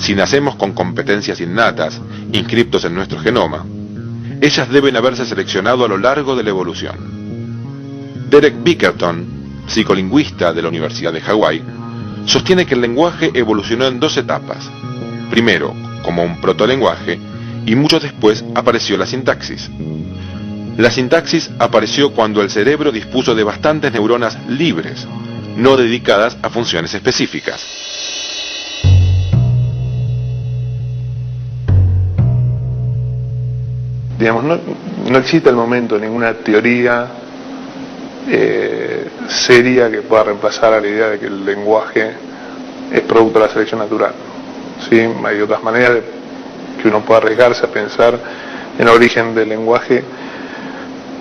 Si nacemos con competencias innatas, inscriptos en nuestro genoma, ellas deben haberse seleccionado a lo largo de la evolución. Derek Bickerton, psicolingüista de la Universidad de Hawái, sostiene que el lenguaje evolucionó en dos etapas. Primero, como un protolenguaje, y mucho después apareció la sintaxis. La sintaxis apareció cuando el cerebro dispuso de bastantes neuronas libres, no dedicadas a funciones específicas. Digamos, no existe al momento ninguna teoría seria que pueda reemplazar a la idea de que el lenguaje es producto de la selección natural. ¿Sí? Hay otras maneras que uno pueda arriesgarse a pensar en el origen del lenguaje,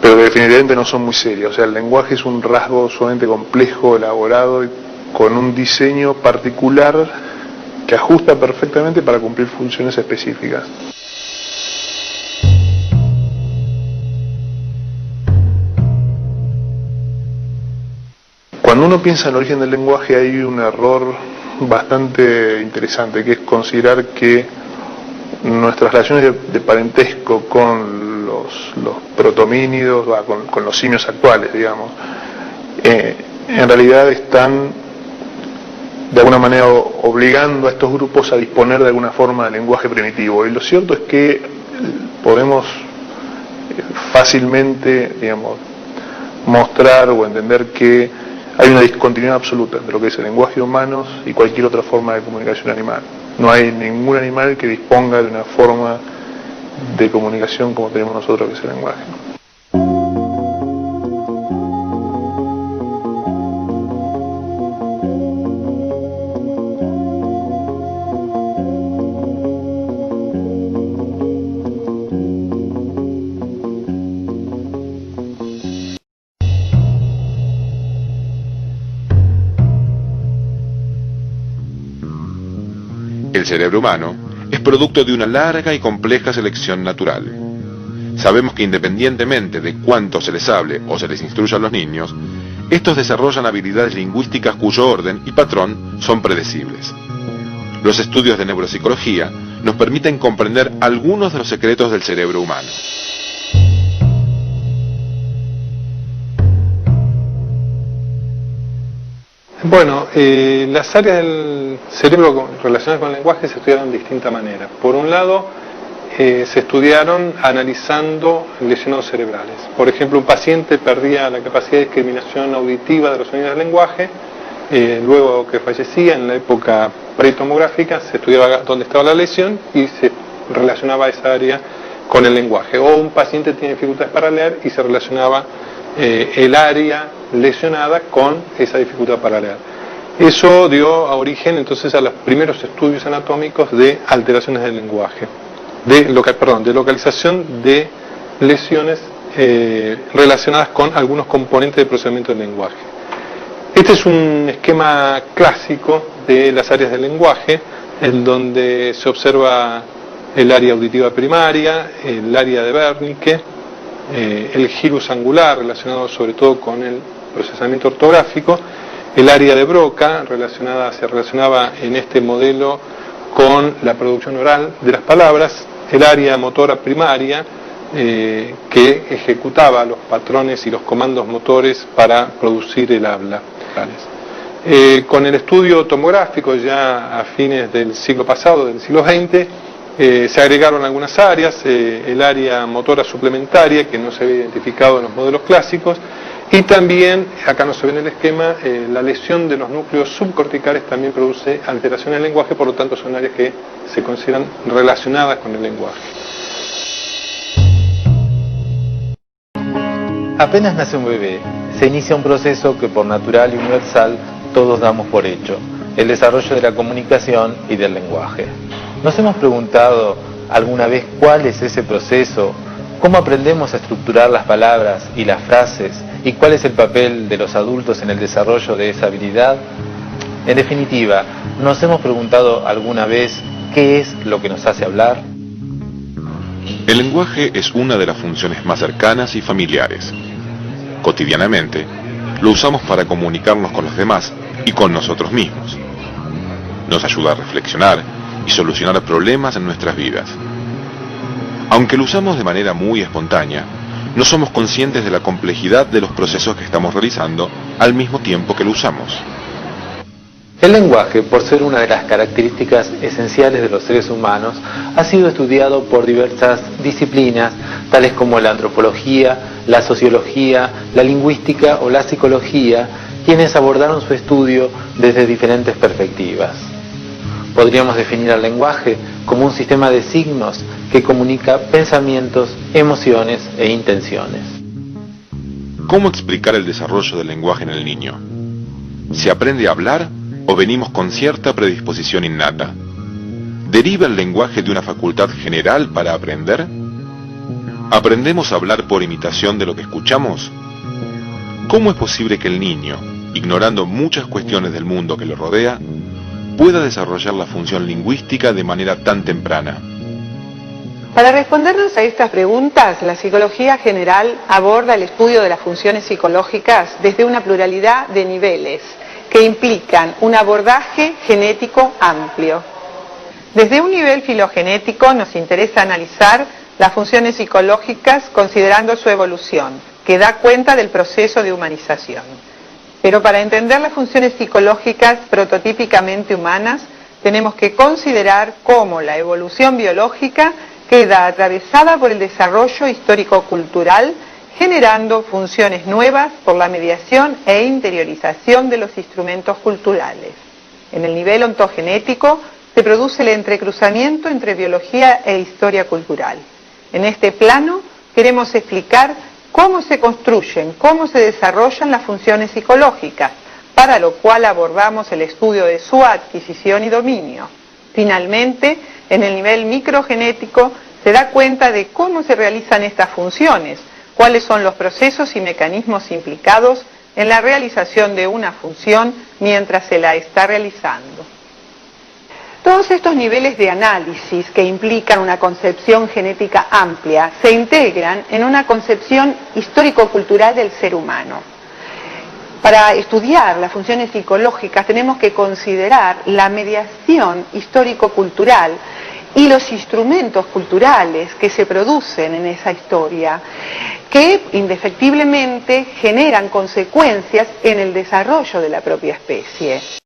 pero que definitivamente no son muy serias. O sea, el lenguaje es un rasgo sumamente complejo, elaborado, con un diseño particular que ajusta perfectamente para cumplir funciones específicas. Cuando uno piensa en el origen del lenguaje hay un error bastante interesante, que es considerar que nuestras relaciones de parentesco con los protomínidos, con los simios actuales, digamos, en realidad están de alguna manera obligando a estos grupos a disponer de alguna forma de lenguaje primitivo. Y lo cierto es que podemos fácilmente, digamos, mostrar o entender que hay una discontinuidad absoluta entre lo que es el lenguaje humano y cualquier otra forma de comunicación animal. No hay ningún animal que disponga de una forma de comunicación como tenemos nosotros, que es el lenguaje. El cerebro humano es producto de una larga y compleja selección natural. Sabemos que independientemente de cuánto se les hable o se les instruya a los niños, estos desarrollan habilidades lingüísticas cuyo orden y patrón son predecibles. Los estudios de neuropsicología nos permiten comprender algunos de los secretos del cerebro humano. Bueno, las áreas del cerebro relacionadas con el lenguaje se estudiaron de distinta manera. Por un lado, se estudiaron analizando lesionados cerebrales. Por ejemplo, un paciente perdía la capacidad de discriminación auditiva de los sonidos del lenguaje, luego que fallecía, en la época pretomográfica, se estudiaba dónde estaba la lesión y se relacionaba esa área con el lenguaje. O un paciente tiene dificultades para leer y se relacionaba el área lesionada con esa dificultad para leer. Eso dio origen entonces a los primeros estudios anatómicos de alteraciones del lenguaje, de localización de lesiones relacionadas con algunos componentes del procesamiento del lenguaje. Este es un esquema clásico de las áreas del lenguaje, en donde se observa el área auditiva primaria, el área de Wernicke, el gyrus angular relacionado sobre todo con el procesamiento ortográfico, el área de Broca se relacionaba en este modelo con la producción oral de las palabras, el área motora primaria que ejecutaba los patrones y los comandos motores para producir el habla. Con el estudio tomográfico ya a fines del siglo pasado, del siglo XX, se agregaron algunas áreas, el área motora suplementaria que no se había identificado en los modelos clásicos, y también, acá no se ve en el esquema, la lesión de los núcleos subcorticales también produce alteraciones del lenguaje, por lo tanto son áreas que se consideran relacionadas con el lenguaje. Apenas nace un bebé, se inicia un proceso que por natural y universal todos damos por hecho, el desarrollo de la comunicación y del lenguaje. ¿Nos hemos preguntado alguna vez cuál es ese proceso? ¿Cómo aprendemos a estructurar las palabras y las frases? ¿Y cuál es el papel de los adultos en el desarrollo de esa habilidad? En definitiva, ¿nos hemos preguntado alguna vez qué es lo que nos hace hablar? El lenguaje es una de las funciones más cercanas y familiares. Cotidianamente, lo usamos para comunicarnos con los demás y con nosotros mismos. Nos ayuda a reflexionar y solucionar problemas en nuestras vidas. Aunque lo usamos de manera muy espontánea, no somos conscientes de la complejidad de los procesos que estamos realizando al mismo tiempo que lo usamos. El lenguaje, por ser una de las características esenciales de los seres humanos, ha sido estudiado por diversas disciplinas, tales como la antropología, la sociología, la lingüística o la psicología, quienes abordaron su estudio desde diferentes perspectivas. Podríamos definir al lenguaje como un sistema de signos que comunica pensamientos, emociones e intenciones. ¿Cómo explicar el desarrollo del lenguaje en el niño? ¿Se aprende a hablar o venimos con cierta predisposición innata? ¿Deriva el lenguaje de una facultad general para aprender? ¿Aprendemos a hablar por imitación de lo que escuchamos? ¿Cómo es posible que el niño, ignorando muchas cuestiones del mundo que lo rodea, pueda desarrollar la función lingüística de manera tan temprana? Para respondernos a estas preguntas, la psicología general aborda el estudio de las funciones psicológicas desde una pluralidad de niveles que implican un abordaje genético amplio. Desde un nivel filogenético nos interesa analizar las funciones psicológicas considerando su evolución, que da cuenta del proceso de humanización. Pero para entender las funciones psicológicas prototípicamente humanas, tenemos que considerar cómo la evolución biológica queda atravesada por el desarrollo histórico-cultural, generando funciones nuevas por la mediación e interiorización de los instrumentos culturales. En el nivel ontogenético se produce el entrecruzamiento entre biología e historia cultural. En este plano queremos explicar cómo se construyen, cómo se desarrollan las funciones psicológicas, para lo cual abordamos el estudio de su adquisición y dominio. Finalmente, en el nivel microgenético se da cuenta de cómo se realizan estas funciones, cuáles son los procesos y mecanismos implicados en la realización de una función mientras se la está realizando. Todos estos niveles de análisis que implican una concepción genética amplia se integran en una concepción histórico-cultural del ser humano. Para estudiar las funciones psicológicas tenemos que considerar la mediación histórico-cultural y los instrumentos culturales que se producen en esa historia, que indefectiblemente generan consecuencias en el desarrollo de la propia especie.